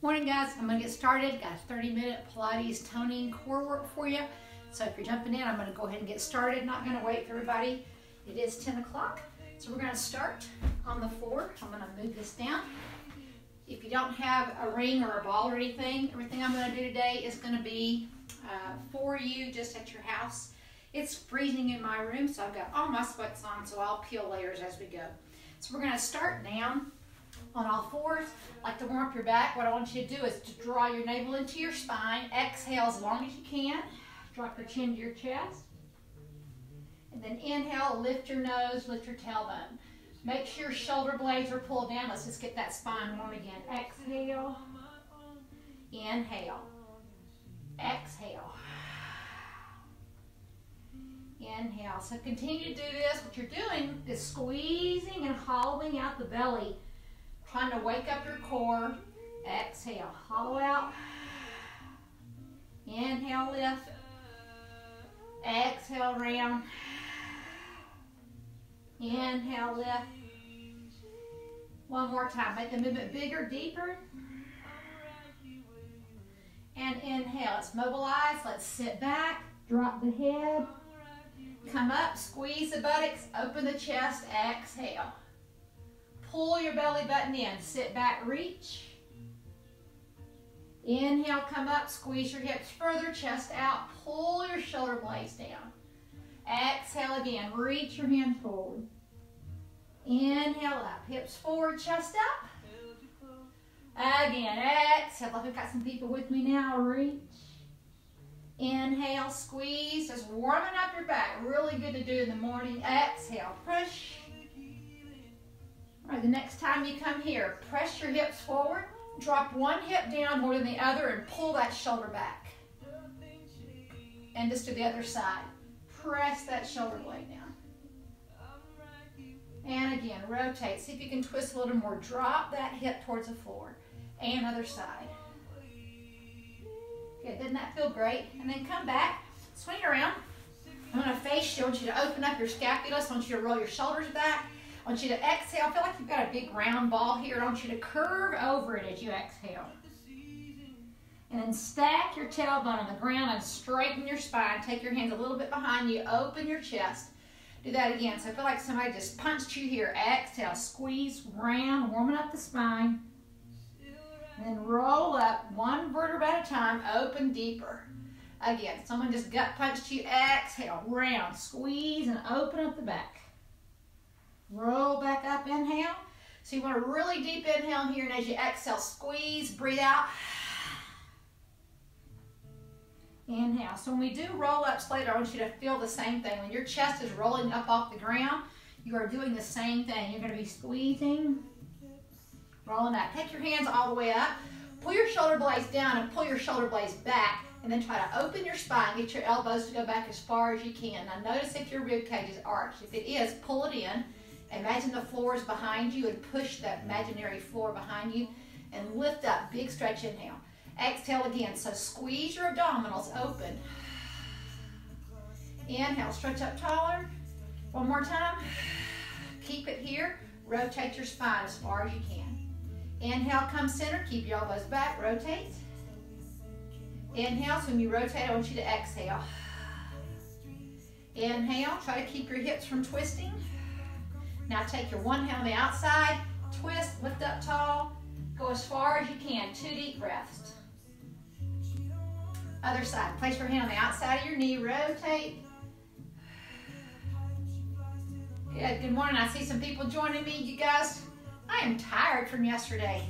Morning guys, I'm going to get started. Got a 30-minute Pilates toning core work for you. So if you're jumping in, I'm going to go ahead and get started. Not going to wait for everybody. It is 10 o'clock. So we're going to start on the floor. I'm going to move this down. If you don't have a ring or a ball or anything, everything I'm going to do today is going to be for you just at your house. It's freezing in my room, so I've got all my sweats on, so I'll peel layers as we go. So we're going to start down on all fours. Like to warm up your back, what I want you to do is to draw your navel into your spine. Exhale as long as you can. Drop your chin to your chest. And then inhale, lift your nose, lift your tailbone. Make sure your shoulder blades are pulled down. Let's just get that spine warm again. Exhale. Inhale. Exhale. Inhale. So continue to do this. What you're doing is squeezing and hollowing out the belly. Trying to wake up your core. Exhale, hollow out. Inhale, lift. Exhale, round. Inhale, lift. One more time. Make the movement bigger, deeper. And inhale. Let's mobilize. Let's sit back. Drop the head. Come up. Squeeze the buttocks. Open the chest. Exhale. Pull your belly button in. Sit back, reach. Inhale, come up, squeeze your hips further, chest out. Pull your shoulder blades down. Exhale again, reach your hands forward. Inhale up, hips forward, chest up. Again, exhale. Like we've got some people with me now, reach. Inhale, squeeze, just warming up your back. Really good to do in the morning. Exhale, push. All right, the next time you come here, press your hips forward, drop one hip down more than the other, and pull that shoulder back. And just to the other side. Press that shoulder blade down. And again, rotate. See if you can twist a little more. Drop that hip towards the floor. And other side. Good, doesn't that feel great? And then come back, swing around. I'm going to face you. I want you to open up your scapula. I want you to roll your shoulders back. I want you to exhale. Feel like you've got a big round ball here. I want you to curve over it as you exhale. And then stack your tailbone on the ground and straighten your spine. Take your hands a little bit behind you. Open your chest. Do that again. So I feel like somebody just punched you here. Exhale. Squeeze round, warming up the spine. And then roll up one vertebra at a time. Open deeper. Again, someone just gut punched you. Exhale. Round. Squeeze and open up the back. Roll back up, inhale. So you want a really deep inhale here, and as you exhale, squeeze, breathe out. Inhale. So when we do roll-ups later, I want you to feel the same thing. When your chest is rolling up off the ground, you are doing the same thing. You're going to be squeezing, rolling up. Take your hands all the way up. Pull your shoulder blades down and pull your shoulder blades back, and then try to open your spine. Get your elbows to go back as far as you can. Now notice if your rib cage is arched. If it is, pull it in. Imagine the floor is behind you and push that imaginary floor behind you and lift up. Big stretch, inhale. Exhale again. So squeeze your abdominals open. Inhale, stretch up taller. One more time. Keep it here. Rotate your spine as far as you can. Inhale, come center. Keep your elbows back. Rotate. Inhale. So when you rotate, I want you to exhale. Inhale. Try to keep your hips from twisting. Now take your one hand on the outside, twist, lift up tall, go as far as you can. 2 deep breaths. Other side. Place your hand on the outside of your knee, rotate. Good, good morning. I see some people joining me. You guys, I am tired from yesterday.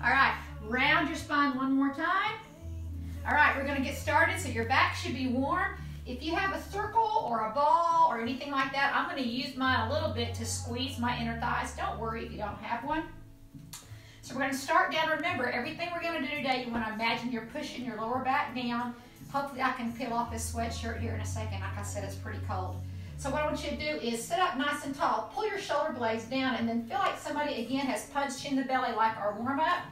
All right, round your spine one more time. All right, we're going to get started. So your back should be warm. If you have a circle or a ball or anything like that, I'm going to use mine a little bit to squeeze my inner thighs. Don't worry if you don't have one. So we're going to start down. Remember, everything we're going to do today, you want to imagine you're pushing your lower back down. Hopefully I can peel off this sweatshirt here in a second. Like I said, it's pretty cold. So what I want you to do is sit up nice and tall. Pull your shoulder blades down and then feel like somebody, again, has punched you in the belly like our warm-up.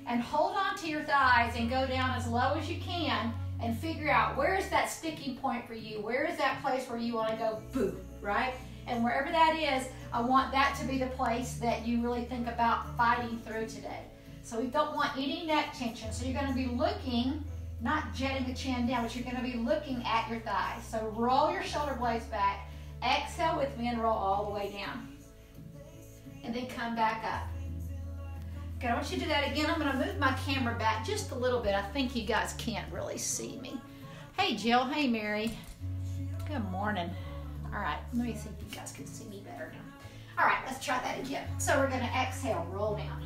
And hold on to your thighs and go down as low as you can. And figure out where is that sticking point for you. Where is that place where you want to go, boom, right? And wherever that is, I want that to be the place that you really think about fighting through today. So we don't want any neck tension. So you're going to be looking, not jetting the chin down, but you're going to be looking at your thighs. So roll your shoulder blades back. Exhale with me and roll all the way down. And then come back up. Okay, I want you to do that again. I'm going to move my camera back just a little bit. I think you guys can't really see me. Hey, Jill. Hey, Mary. Good morning. All right, let me see if you guys can see me better now. All right, let's try that again. So we're going to exhale, roll down.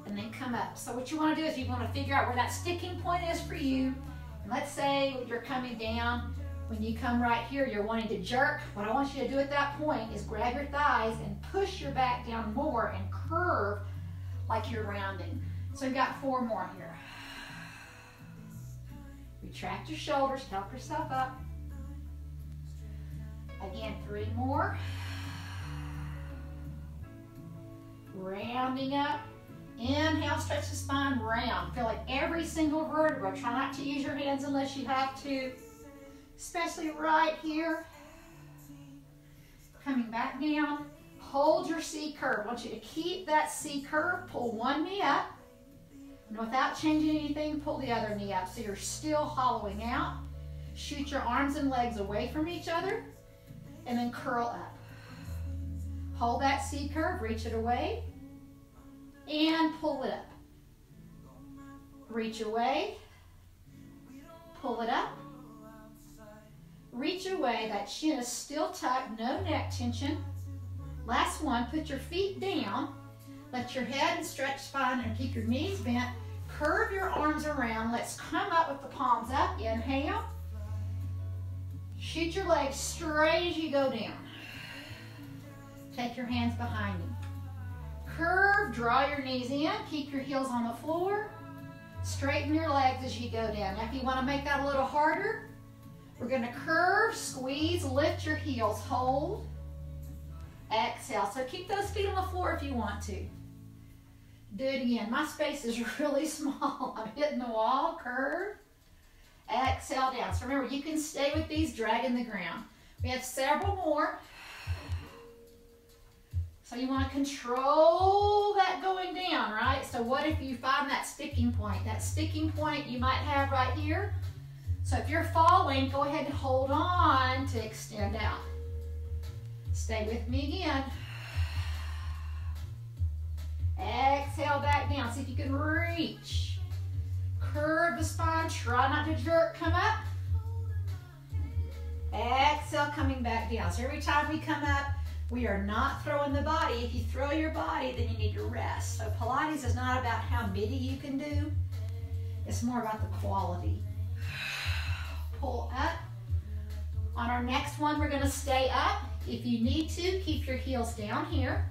And then come up. So what you want to do is you want to figure out where that sticking point is for you. And let's say you're coming down. When you come right here, you're wanting to jerk. What I want you to do at that point is grab your thighs and push your back down more and curve like you're rounding. So we've got 4 more here. Retract your shoulders, help yourself up. Again, 3 more. Rounding up. Inhale, stretch the spine, round. Feel like every single vertebra. Try not to use your hands unless you have to. Especially right here. Coming back down. Hold your C curve. I want you to keep that C curve. Pull one knee up. And without changing anything, pull the other knee up. So you're still hollowing out. Shoot your arms and legs away from each other. And then curl up. Hold that C curve. Reach it away. And pull it up. Reach away. Pull it up. Reach away, that chin is still tucked, no neck tension. Last one, put your feet down. Let your head and stretch spine and keep your knees bent. Curve your arms around. Let's come up with the palms up. Inhale. Shoot your legs straight as you go down. Take your hands behind you. Curve, draw your knees in. Keep your heels on the floor. Straighten your legs as you go down. Now if you want to make that a little harder, we're going to curve, squeeze, lift your heels, hold, exhale. So keep those feet on the floor if you want to. Do it again. My space is really small. I'm hitting the wall, curve, exhale down. So remember, you can stay with these, dragging the ground. We have several more. So you want to control that going down, right? So what if you find that sticking point? That sticking point you might have right here. So if you're falling, go ahead and hold on to extend out. Stay with me again. Exhale back down. See if you can reach. Curve the spine. Try not to jerk. Come up. Exhale, coming back down. So every time we come up, we are not throwing the body. If you throw your body, then you need to rest. So Pilates is not about how many you can do. It's more about the quality. Pull up. On our next one, we're going to stay up. If you need to, keep your heels down here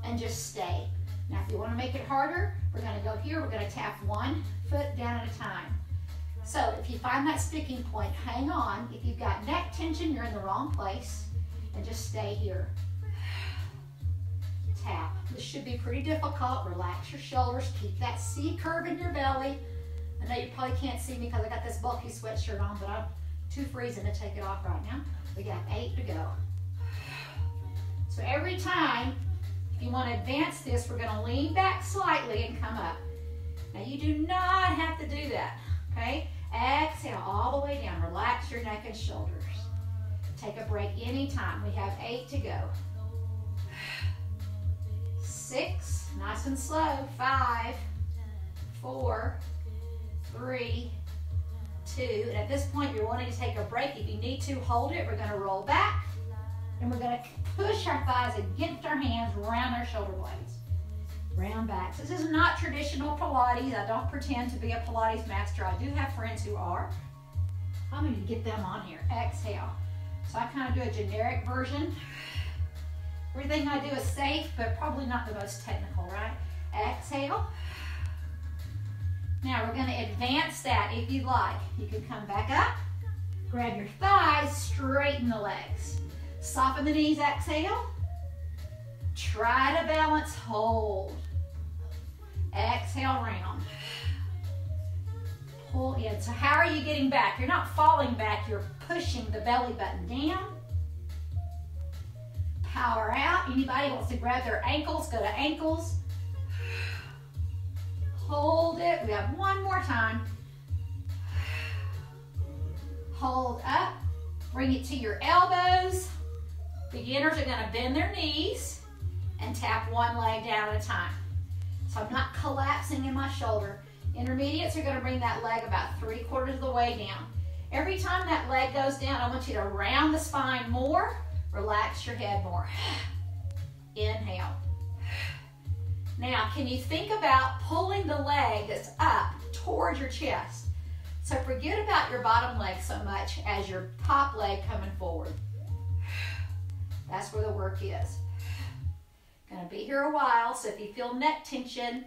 and just stay. Now, if you want to make it harder, we're going to go here. We're going to tap 1 foot down at a time. So if you find that sticking point, hang on. If you've got neck tension, you're in the wrong place. And just stay here. Tap. This should be pretty difficult. Relax your shoulders. Keep that C curve in your belly. I know you probably can't see me because I got this bulky sweatshirt on, but I'm too freezing to take it off right now. We got 8 to go. So every time, if you want to advance this, we're going to lean back slightly and come up. Now you do not have to do that, okay? Exhale all the way down. Relax your neck and shoulders. Take a break anytime. We have 8 to go. 6, nice and slow. 5, 4, 3, 2. And at this point, you're wanting to take a break. If you need to, hold it. We're going to roll back. And we're going to push our thighs against our hands, round our shoulder blades. Round back. So this is not traditional Pilates. I don't pretend to be a Pilates master. I do have friends who are. I'm going to get them on here. Exhale. So I kind of do a generic version. Everything I do is safe, but probably not the most technical, right? Exhale. Now we're going to advance that if you'd like. You can come back up, grab your thighs, straighten the legs. Soften the knees, exhale. Try to balance, hold. Exhale, round. Pull in. So how are you getting back? You're not falling back, you're pushing the belly button down. Power out. Anybody wants to grab their ankles, go to ankles. good. We have one more time. Hold up. Bring it to your elbows. Beginners are going to bend their knees and tap one leg down at a time. So I'm not collapsing in my shoulder. Intermediates are going to bring that leg about 3/4 of the way down. Every time that leg goes down, I want you to round the spine more, relax your head more. Inhale. Now, can you think about pulling the leg that's up towards your chest? So forget about your bottom leg so much as your top leg coming forward. That's where the work is. Gonna be here a while, so if you feel neck tension,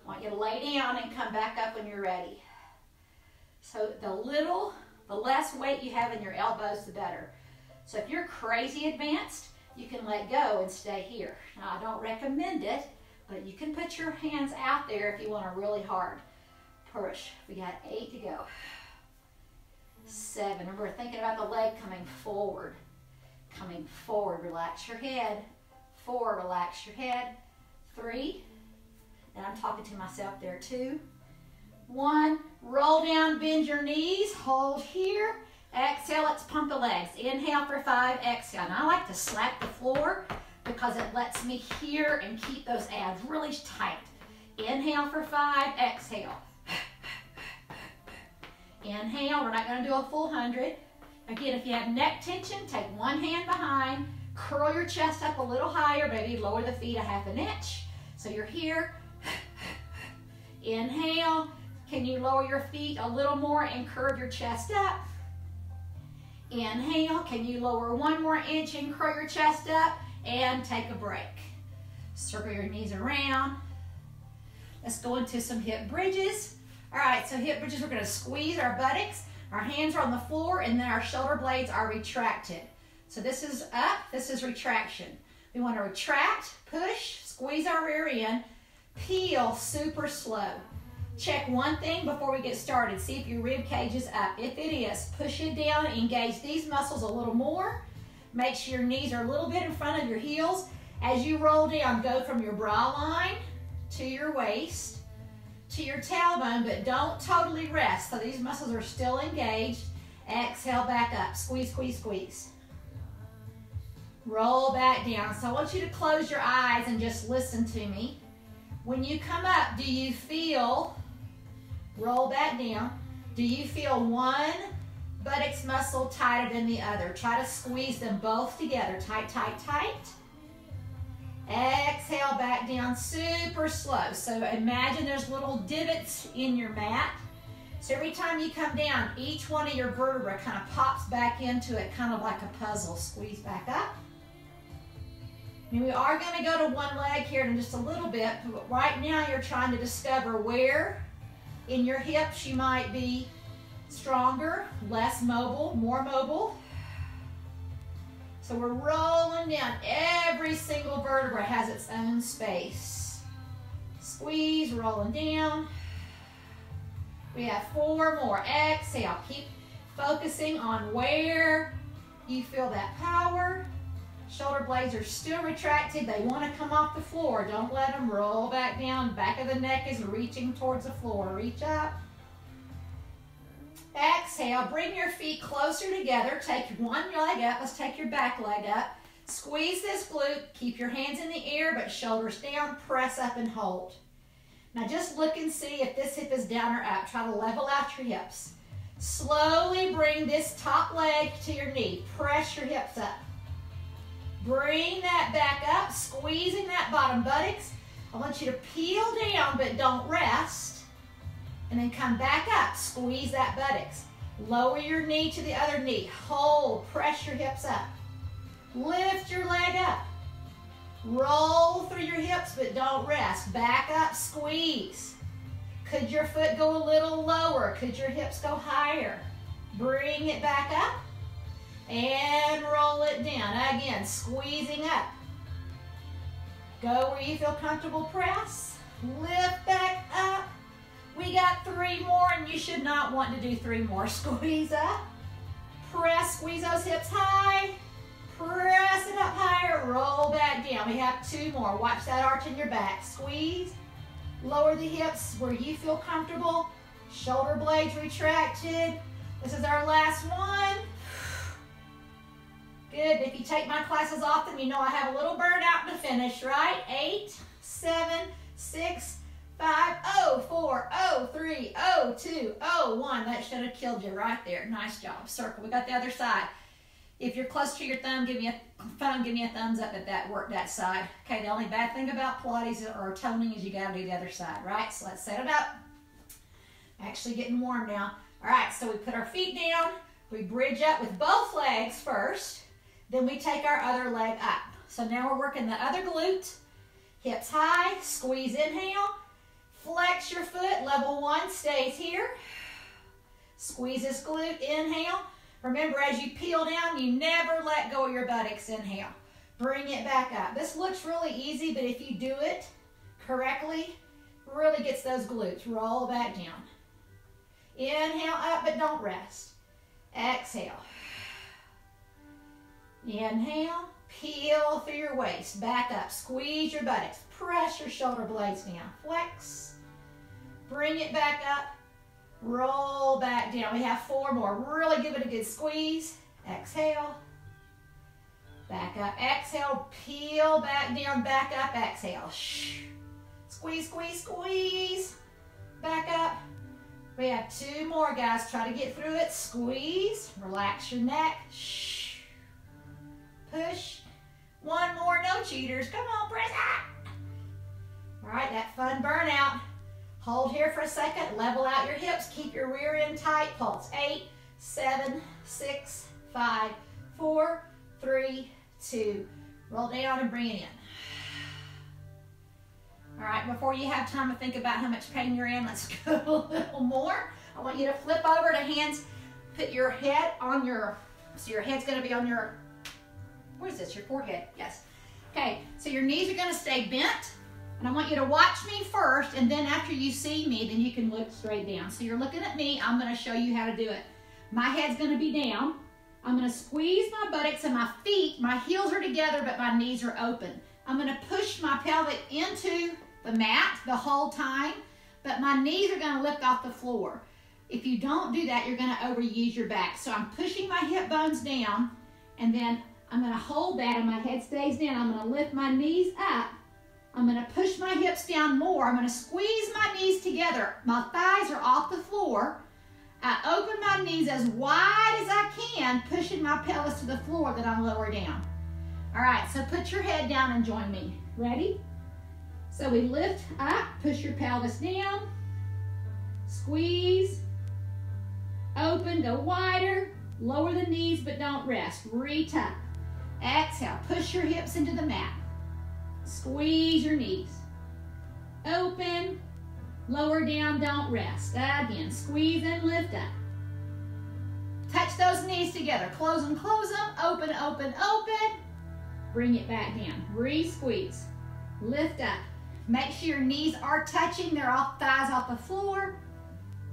I want you to lay down and come back up when you're ready. So the less weight you have in your elbows, the better. So if you're crazy advanced, you can let go and stay here. Now, I don't recommend it, but you can put your hands out there if you want a really hard push. We got 8 to go. 7. Remember, thinking about the leg coming forward. Coming forward, relax your head. 4, relax your head. 3, and I'm talking to myself there, 2. 1, roll down, bend your knees, hold here. Exhale, let's pump the legs. Inhale for 5, exhale. And I like to slap the floor because it lets me hear and keep those abs really tight. Inhale for 5, exhale. Inhale, we're not going to do a full 100. Again, if you have neck tension, take one hand behind, curl your chest up a little higher, maybe lower the feet a 1/2 inch. So you're here. Inhale. Can you lower your feet a little more and curve your chest up? Inhale. Can you lower 1 more inch and curl your chest up? And take a break. Circle your knees around. Let's go into some hip bridges. All right, so hip bridges, we're going to squeeze our buttocks. Our hands are on the floor, and then our shoulder blades are retracted. So this is up, this is retraction. We want to retract, push, squeeze our rear end, peel super slow. Check one thing before we get started. See if your rib cage is up. If it is, push it down, engage these muscles a little more. Make sure your knees are a little bit in front of your heels. As you roll down, go from your bra line to your waist, to your tailbone, but don't totally rest. So these muscles are still engaged. Exhale, back up. Squeeze, squeeze, squeeze. Roll back down. So I want you to close your eyes and just listen to me. When you come up, do you feel, roll back down, do you feel one buttocks muscle tighter than the other? Try to squeeze them both together. Tight, tight, tight. Exhale, back down super slow. So imagine there's little divots in your mat. So every time you come down, each one of your vertebrae kind of pops back into it, kind of like a puzzle. Squeeze back up. And we are going to go to one leg here in just a little bit, but right now you're trying to discover where in your hips you might be stronger, less mobile, more mobile. So we're rolling down. Every single vertebra has its own space. Squeeze, rolling down. We have 4 more. Exhale. Keep focusing on where you feel that power. Shoulder blades are still retracted. They want to come off the floor. Don't let them roll back down. Back of the neck is reaching towards the floor. Reach up. Exhale, bring your feet closer together. Take one leg up. Let's take your back leg up. Squeeze this glute. Keep your hands in the air, but shoulders down. Press up and hold. Now just look and see if this hip is down or up. Try to level out your hips. Slowly bring this top leg to your knee. Press your hips up. Bring that back up, squeezing that bottom buttocks. I want you to peel down, but don't rest. And then come back up, squeeze that buttocks. Lower your knee to the other knee. Hold, press your hips up. Lift your leg up. Roll through your hips, but don't rest. Back up, squeeze. Could your foot go a little lower? Could your hips go higher? Bring it back up and roll it down. Again, squeezing up. Go where you feel comfortable, press. Lift back up. We got 3 more, and you should not want to do 3 more. Squeeze up, press, squeeze those hips high, press it up higher, roll back down. We have 2 more. Watch that arch in your back. Squeeze, Lower the hips where you feel comfortable. Shoulder blades retracted. This is our last one. Good. If you take my classes often, you know I have a little burnout to finish, right? 8, 7, 6, 5, 0, 4, 0, 3, 0, 2, 0, 1. That should have killed you right there. Nice job. Circle. We got the other side. If you're close to your thumb, give me a thumbs up if that worked that side. Okay, the only bad thing about Pilates or toning is you got to do the other side, right? So let's set it up. Actually getting warm now. All right, so we put our feet down. We bridge up with both legs first. Then we take our other leg up. So now we're working the other glute. Hips high, squeeze, inhale. Flex your foot, level 1 stays here. Squeeze this glute, inhale. Remember, as you peel down, you never let go of your buttocks. Inhale. Bring it back up. This looks really easy, but if you do it correctly, really gets those glutes. Roll back down. Inhale up, but don't rest. Exhale. Inhale. Peel through your waist. Back up. Squeeze your buttocks. Press your shoulder blades down. Flex. Bring it back up. Roll back down. We have 4 more. Really give it a good squeeze. Exhale. Back up. Exhale. Peel back down. Back up. Exhale. Squeeze, squeeze, squeeze. Back up. We have 2 more, guys. Try to get through it. Squeeze. Relax your neck. Push. 1 more. No cheaters. Come on, press up. All right, that fun burnout. Hold here for a second. Level out your hips. Keep your rear end tight. Pulse. 8, 7, 6, 5, 4, 3, 2. Roll down and bring it in. All right, before you have time to think about how much pain you're in, let's go a little more. I want you to flip over to hands. Put your head on your, so your head's going to be on your, what is this, your forehead? Yes. Okay, so your knees are going to stay bent. And I want you to watch me first, and then after you see me, then you can look straight down. So you're looking at me. I'm going to show you how to do it. My head's going to be down. I'm going to squeeze my buttocks and my feet. My heels are together, but my knees are open. I'm going to push my pelvic into the mat the whole time, but my knees are going to lift off the floor. If you don't do that, you're going to overuse your back. So I'm pushing my hip bones down, and then I'm going to hold that, and my head stays down. I'm going to lift my knees up. I'm going to push my hips down more. I'm going to squeeze my knees together. My thighs are off the floor. I open my knees as wide as I can, pushing my pelvis to the floor that I'm lower down. All right, so put your head down and join me. Ready? So we lift up, push your pelvis down, squeeze, open, go wider, lower the knees but don't rest. Retuck. Exhale, push your hips into the mat. Squeeze your knees. Open, lower down, don't rest. Again, squeeze and lift up. Touch those knees together. Close them, open, open, open. Bring it back down. Re-squeeze. Lift up. Make sure your knees are touching. They're off, thighs off the floor.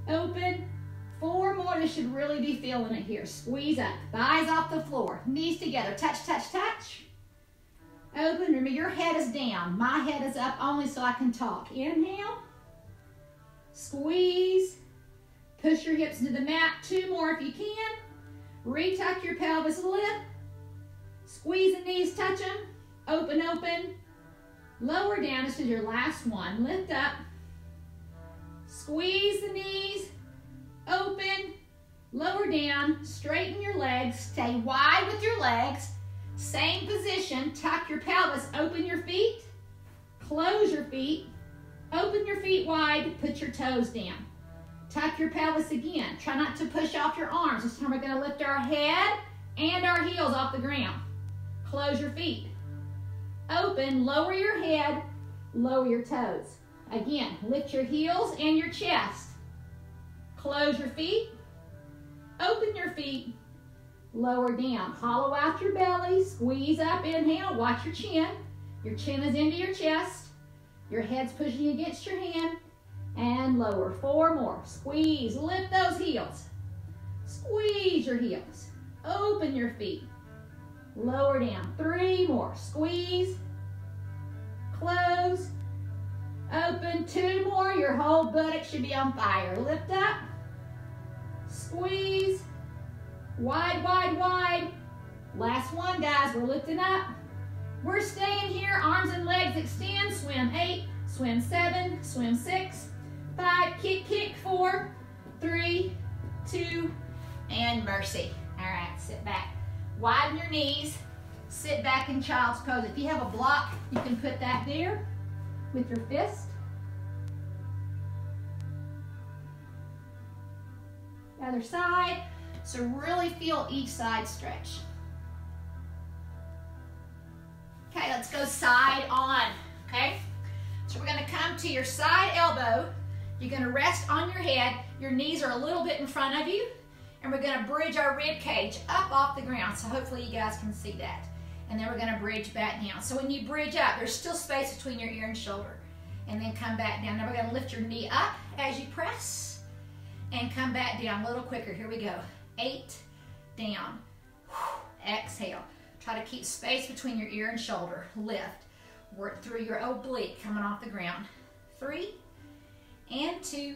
Open. 4 more. This should really be feeling it here. Squeeze up. Thighs off the floor. Knees together. Touch, touch, touch. Open. Remember, your head is down. My head is up only so I can talk. Inhale. Squeeze. Push your hips into the mat. 2 more if you can. Retuck your pelvis, lift. Squeeze the knees, touch them. Open, open. Lower down. This is your last one. Lift up. Squeeze the knees. Open. Lower down. Straighten your legs. Stay wide with your legs. Same position. Tuck your pelvis. Open your feet. Close your feet. Open your feet wide. Put your toes down. Tuck your pelvis again. Try not to push off your arms. This time we're going to lift our head and our heels off the ground. Close your feet. Open, lower your head, lower your toes. Again, lift your heels and your chest. Close your feet. Open your feet. Lower down. Hollow out your belly. Squeeze up. Inhale. Watch your chin. Your chin is into your chest. Your head's pushing against your hand. And lower. 4 more. Squeeze. Lift those heels. Squeeze your heels. Open your feet. Lower down. 3 more. Squeeze. Close. Open, 2 more. Your whole buttock should be on fire. Lift up, squeeze, wide, wide, wide. Last one, guys, we're lifting up. We're staying here, arms and legs extend. Swim 8, swim 7, swim 6, 5, kick, kick, 4, 3, 2, and mercy. All right, sit back. Widen your knees. Sit back in child's pose. If you have a block, you can put that there with your fist. The other side. So really feel each side stretch. Okay, let's go side on, okay? So we're gonna come to your side elbow. You're gonna rest on your head. Your knees are a little bit in front of you. And we're gonna bridge our rib cage up off the ground. So hopefully you guys can see that. And then we're gonna bridge back down. So when you bridge up, there's still space between your ear and shoulder. And then come back down. Now we're gonna lift your knee up as you press. And come back down a little quicker. Here we go. 8, down. Exhale. Try to keep space between your ear and shoulder. Lift. Work through your oblique coming off the ground. 3, and 2,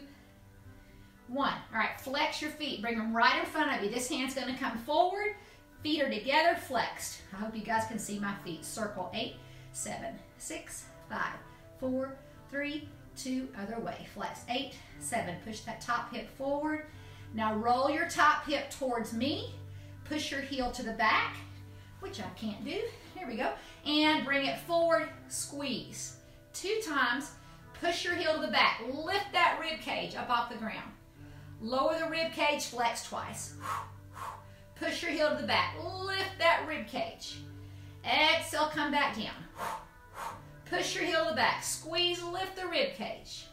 1. All right, flex your feet. Bring them right in front of you. This hand's gonna come forward. Feet are together, flexed. I hope you guys can see my feet. Circle 8, 7, 6, 5, 4, 3, 2, other way. Flex 8, 7. Push that top hip forward. Now roll your top hip towards me. Push your heel to the back, which I can't do. Here we go. And bring it forward, squeeze. 2 times, push your heel to the back. Lift that rib cage up off the ground. Lower the rib cage, flex twice. Push your heel to the back. Lift that rib cage. Exhale, come back down. Push your heel to the back. Squeeze, lift the rib cage.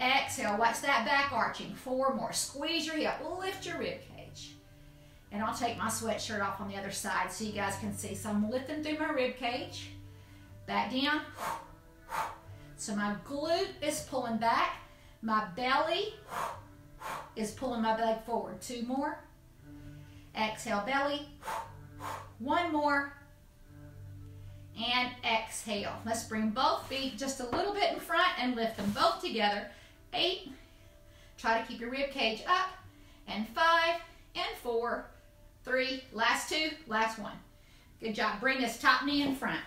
Exhale, watch that back arching. 4 more. Squeeze your heel, lift your rib cage. And I'll take my sweatshirt off on the other side so you guys can see. So I'm lifting through my rib cage. Back down. So my glute is pulling back. My belly is pulling my leg forward. 2 more. Exhale, belly. 1 more. And exhale. Let's bring both feet just a little bit in front and lift them both together. 8. Try to keep your rib cage up. And 5 and 4. 3. Last 2. Last 1. Good job. Bring this top knee in front.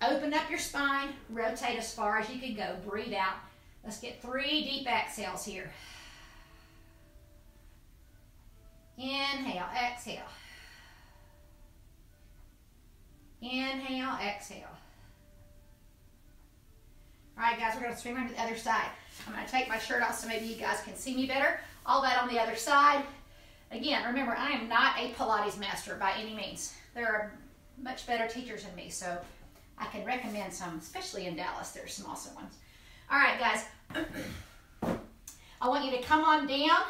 Open up your spine. Rotate as far as you can go. Breathe out. Let's get 3 deep exhales here. Inhale, exhale. Inhale, exhale. All right, guys, we're going to swing around to the other side. I'm going to take my shirt off so maybe you guys can see me better. All that on the other side. Again, remember, I am not a Pilates master by any means. There are much better teachers than me, so I can recommend some, especially in Dallas. There's some awesome ones. All right, guys. I want you to come on down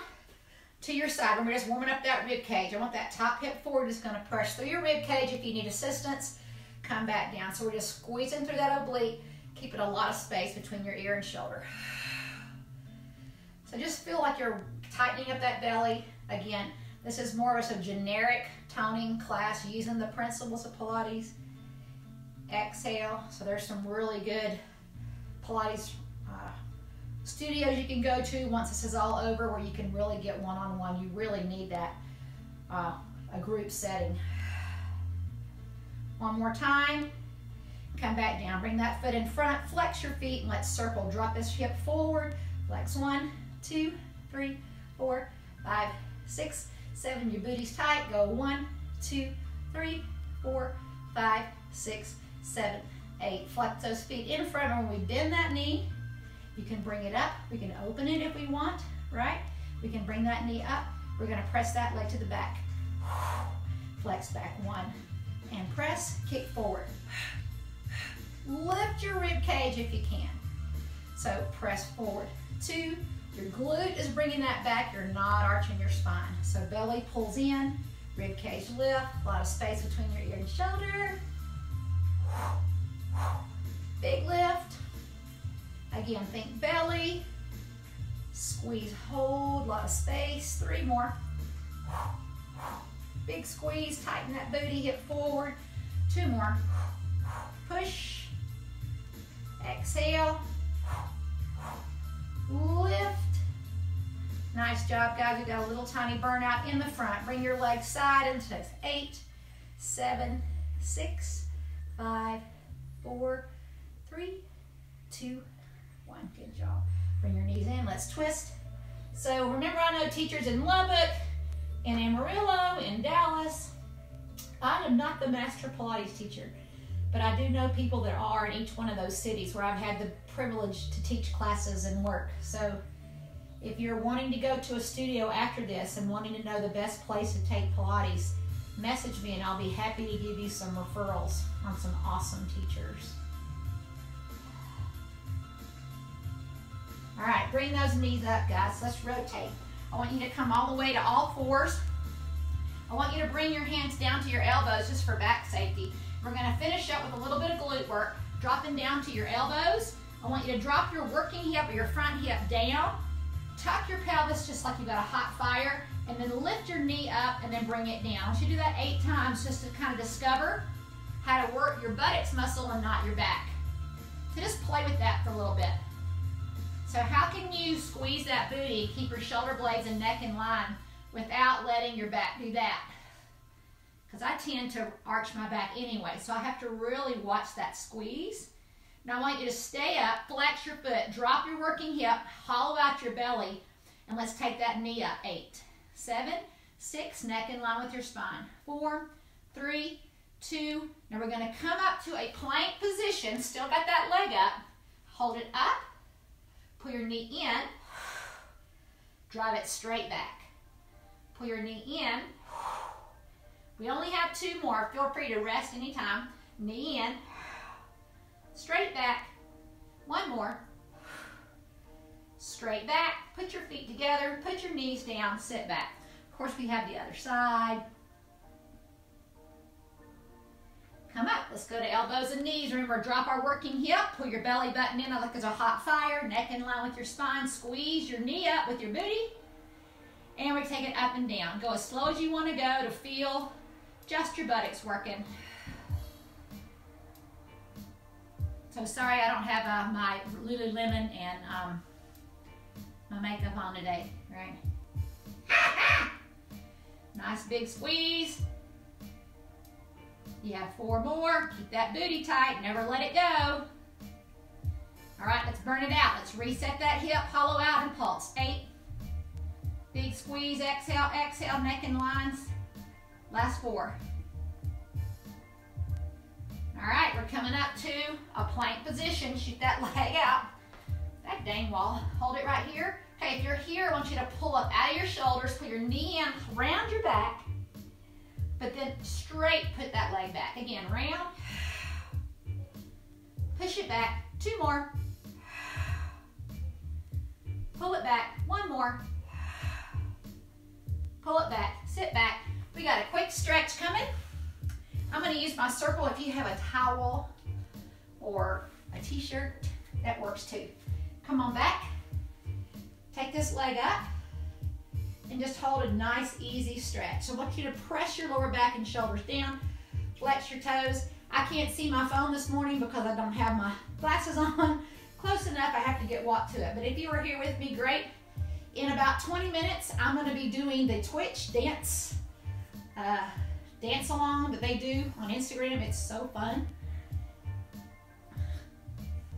to your side. We're just warming up that rib cage. I want that top hip forward. Just going to press through your rib cage. If you need assistance, come back down. So we're just squeezing through that oblique, keeping a lot of space between your ear and shoulder. So just feel like you're tightening up that belly. Again, this is more of a generic toning class using the principles of Pilates. Exhale. So there's some really good Pilates studios you can go to once this is all over where you can really get one-on-one. You really need that, a group setting. One more time. Come back down. Bring that foot in front. Flex your feet and let's circle. Drop this hip forward. Flex 1, 2, 3, 4, 5, 6, 7. Your booty's tight. Go 1, 2, 3, 4, 5, 6, 7, 8. Flex those feet in front. And when we bend that knee, you can bring it up. We can open it if we want, right? We can bring that knee up. We're going to press that leg to the back. Flex back 1 and press. Kick forward. Lift your rib cage if you can. So press forward. 2. Your glute is bringing that back. You're not arching your spine. So belly pulls in, rib cage lift. A lot of space between your ear and shoulder. Big lift. Again, think belly, squeeze, hold, a lot of space. 3 more. Big squeeze, tighten that booty, hip forward. 2 more. Push, exhale, Lift. Nice job, guys. We got a little tiny burnout in the front. Bring your legs side and twist. 8, 7, 6, 5, 4, 3, 2, 1. Good job. Bring your knees in. Let's twist. So remember, I know teachers in Lubbock, in Amarillo, in Dallas. I am not the master Pilates teacher, but I do know people that are in each one of those cities where I've had the privilege to teach classes and work. So if you're wanting to go to a studio after this and wanting to know the best place to take Pilates, message me and I'll be happy to give you some referrals on some awesome teachers. All right, bring those knees up, guys. Let's rotate. I want you to come all the way to all fours. I want you to bring your hands down to your elbows just for back safety. We're going to finish up with a little bit of glute work, dropping down to your elbows. I want you to drop your working hip or your front hip down. Tuck your pelvis just like you got a hot fire, and then lift your knee up and then bring it down. I want you to do that 8 times just to kind of discover how to work your buttocks muscle and not your back. So just play with that for a little bit. So how can you squeeze that booty, keep your shoulder blades and neck in line without letting your back do that? Because I tend to arch my back anyway, so I have to really watch that squeeze. Now I want you to stay up, flex your foot, drop your working hip, hollow out your belly, and let's take that knee up. 8, 7, 6, neck in line with your spine. 4, 3, 2. Now we're going to come up to a plank position, still got that leg up. Hold it up, pull your knee in, drive it straight back. Pull your knee in. We only have 2 more. Feel free to rest anytime. Knee in. Straight back. 1 more. Straight back. Put your feet together. Put your knees down. Sit back. Of course, we have the other side. Come up. Let's go to elbows and knees. Remember, drop our working hip. Pull your belly button in like there's a hot fire. Neck in line with your spine. Squeeze your knee up with your booty. And we take it up and down. Go as slow as you want to go to feel just your buttocks working. So sorry I don't have my Lululemon and my makeup on today, right? Nice big squeeze. You have 4 more. Keep that booty tight. Never let it go. All right, let's burn it out. Let's reset that hip, hollow out, and pulse. 8. Big squeeze, exhale, exhale, neck in lines. Last 4. All right, we're coming up to a plank position. Shoot that leg out. That dang wall. Hold it right here. Okay, if you're here, I want you to pull up out of your shoulders, put your knee in, round your back, but then straight put that leg back. Again, round. Push it back. 2 more. Pull it back. 1 more. Pull it back, sit back. We got a quick stretch coming. I'm going to use my circle. If you have a towel or a t-shirt, that works too. Come on back. Take this leg up and just hold a nice, easy stretch. So I want you to press your lower back and shoulders down. Flex your toes. I can't see my phone this morning because I don't have my glasses on. Close enough, I have to get walked to it. But if you were here with me, great. In about 20 minutes, I'm going to be doing the Twitch dance along that they do on Instagram. It's so fun.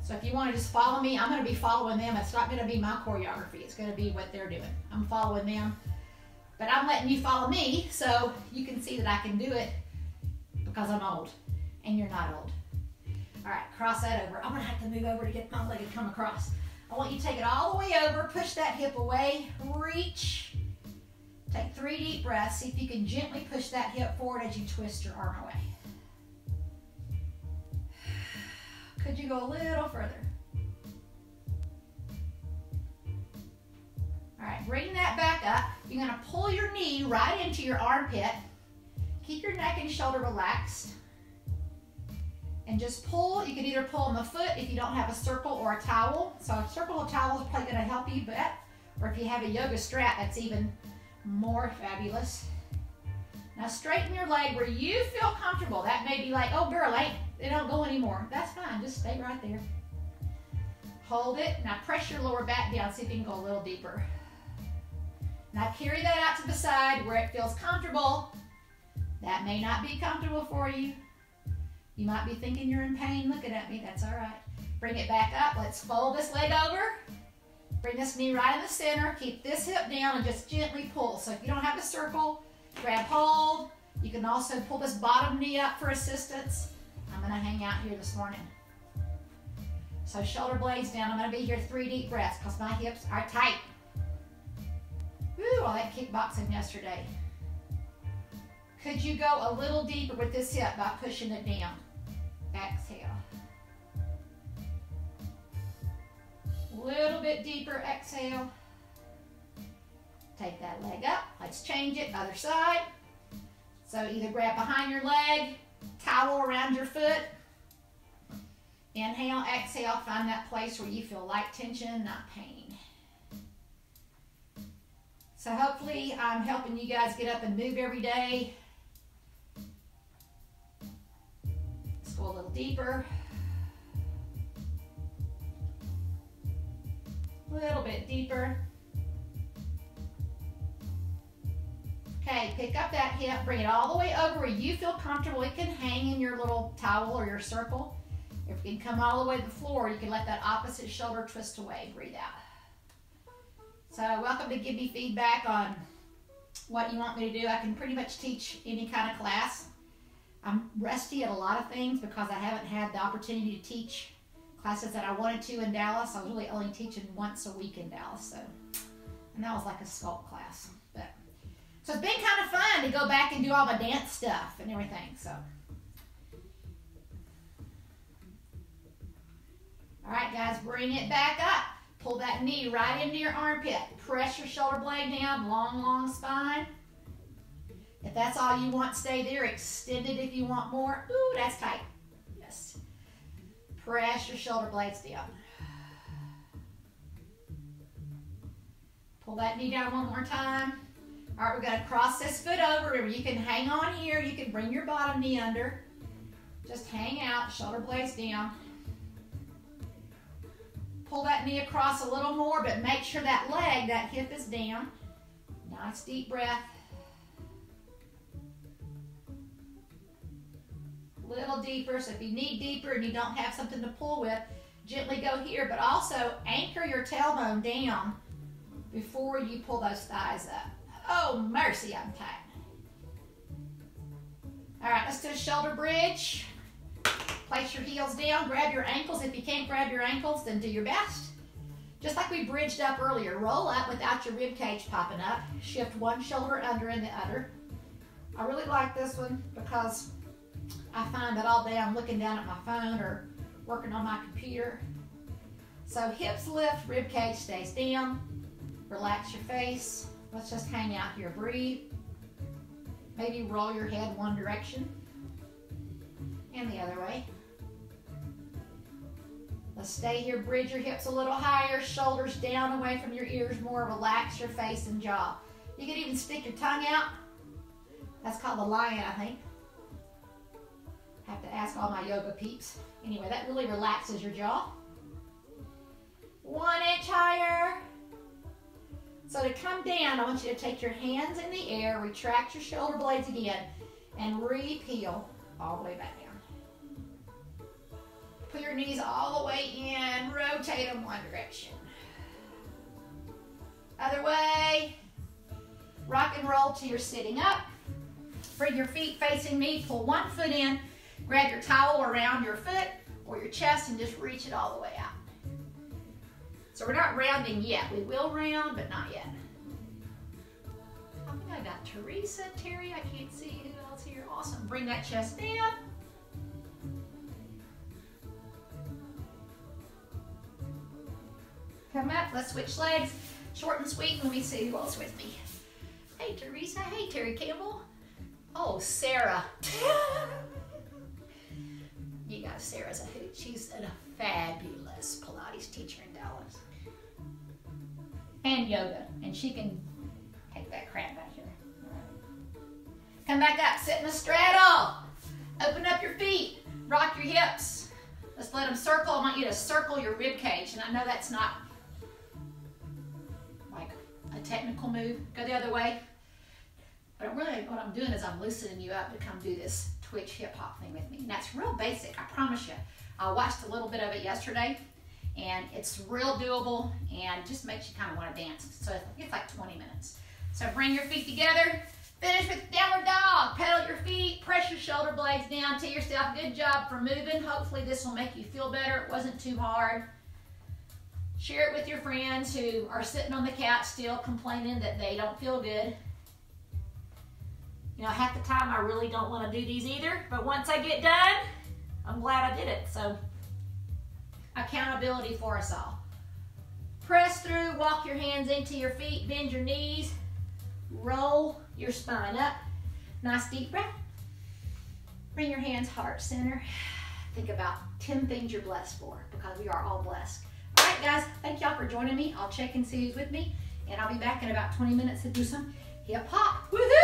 So if you want to just follow me, I'm going to be following them. It's not going to be my choreography. It's going to be what they're doing. I'm following them. But I'm letting you follow me so you can see that I can do it because I'm old and you're not old. All right, cross that over. I'm going to have to move over to get my leg to come across. I want you to take it all the way over, push that hip away, reach. Take 3 deep breaths. See if you can gently push that hip forward as you twist your arm away. Could you go a little further? All right, bring that back up. You're going to pull your knee right into your armpit. Keep your neck and shoulder relaxed. And just pull. You can either pull on the foot if you don't have a circle or a towel. So a circle or towel is probably going to help you, but or if you have a yoga strap, that's even more fabulous. Now straighten your leg where you feel comfortable. That may be like, oh girl, they don't go anymore. That's fine. Just stay right there. Hold it. Now press your lower back down. See if you can go a little deeper. Now carry that out to the side where it feels comfortable. That may not be comfortable for you. You might be thinking you're in pain looking at me. That's all right. Bring it back up. Let's fold this leg over. Bring this knee right in the center. Keep this hip down and just gently pull. So if you don't have a circle, grab hold. You can also pull this bottom knee up for assistance. I'm going to hang out here this morning. So shoulder blades down. I'm going to be here 3 deep breaths because my hips are tight. Woo, all that kickboxing yesterday. Could you go a little deeper with this hip by pushing it down? Exhale. A little bit deeper, exhale. Take that leg up. Let's change it, other side. So either grab behind your leg, towel around your foot. Inhale, exhale, find that place where you feel light tension, not pain. So hopefully I'm helping you guys get up and move every day. Let's go a little deeper. A little bit deeper. Okay, pick up that hip, bring it all the way over where you feel comfortable. It can hang in your little towel or your circle. If you can come all the way to the floor, you can let that opposite shoulder twist away. Breathe out. So welcome to give me feedback on what you want me to do. I can pretty much teach any kind of class. I'm rusty at a lot of things because I haven't had the opportunity to teach classes that I wanted to in Dallas. I was really only teaching once a week in Dallas, and that was like a sculpt class. So it's been kind of fun to go back and do all my dance stuff and everything. So, all right, guys, bring it back up. Pull that knee right into your armpit. Press your shoulder blade down. Long, long spine. If that's all you want, stay there. Extend it if you want more. Ooh, that's tight. Yes. Press your shoulder blades down. Pull that knee down one more time. All right, we're going to cross this foot over. Remember, you can hang on here. You can bring your bottom knee under. Just hang out, shoulder blades down. Pull that knee across a little more, but make sure that leg, that hip is down. Nice deep breath. A little deeper, so if you need deeper and you don't have something to pull with, gently go here, but also anchor your tailbone down before you pull those thighs up. Oh, mercy, I'm tight. All right, let's do a shoulder bridge. Place your heels down, grab your ankles. If you can't grab your ankles, then do your best. Just like we bridged up earlier, roll up without your rib cage popping up. Shift one shoulder under and the other. I really like this one because I find that all day I'm looking down at my phone or working on my computer. So hips lift, rib cage stays down. Relax your face. Let's just hang out here. Breathe. Maybe roll your head one direction and the other way. Let's stay here. Bridge your hips a little higher. Shoulders down away from your ears more. Relax your face and jaw. You can even stick your tongue out. That's called the lion, I think. Have to ask all my yoga peeps. Anyway, that really relaxes your jaw. 1 inch higher. So to come down, I want you to take your hands in the air, retract your shoulder blades again, and re-peel all the way back down. Put your knees all the way in, rotate them one direction. Other way. Rock and roll till you're sitting up. Bring your feet facing me, pull one foot in, grab your towel around your foot or your chest and just reach it all the way out. So we're not rounding yet. We will round, but not yet. I think I got Teresa, Terry, I can't see who else here. Awesome. Bring that chest down. Come up. Let's switch legs. Short and sweet. Let me see who else with me. Hey, Teresa. Hey, Terry Campbell. Oh, Sarah. You guys, Sarah's a hoot. She's a fabulous Pilates teacher in Dallas. And yoga. And she can take that crap out here. Come back up. Sit in a straddle. Open up your feet. Rock your hips. Let's let them circle. I want you to circle your rib cage. And I know that's not like a technical move. Go the other way. But really what I'm doing is I'm loosening you up to come do this twitch hip hop thing with me. And that's real basic, I promise you. I watched a little bit of it yesterday and it's real doable and just makes you kind of want to dance. So it's like 20 minutes. So bring your feet together. Finish with downward dog. Pedal your feet, press your shoulder blades down to yourself. Good job for moving. Hopefully this will make you feel better. It wasn't too hard. Share it with your friends who are sitting on the couch still complaining that they don't feel good. You know, half the time I really don't want to do these either, but once I get done, I'm glad I did it. So, accountability for us all. Press through, walk your hands into your feet, bend your knees, roll your spine up. Nice deep breath. Bring your hands heart center. Think about 10 things you're blessed for, because we are all blessed. All right, guys, thank y'all for joining me. I'll check and see who's with me, and I'll be back in about 20 minutes to do some hip hop. Woohoo!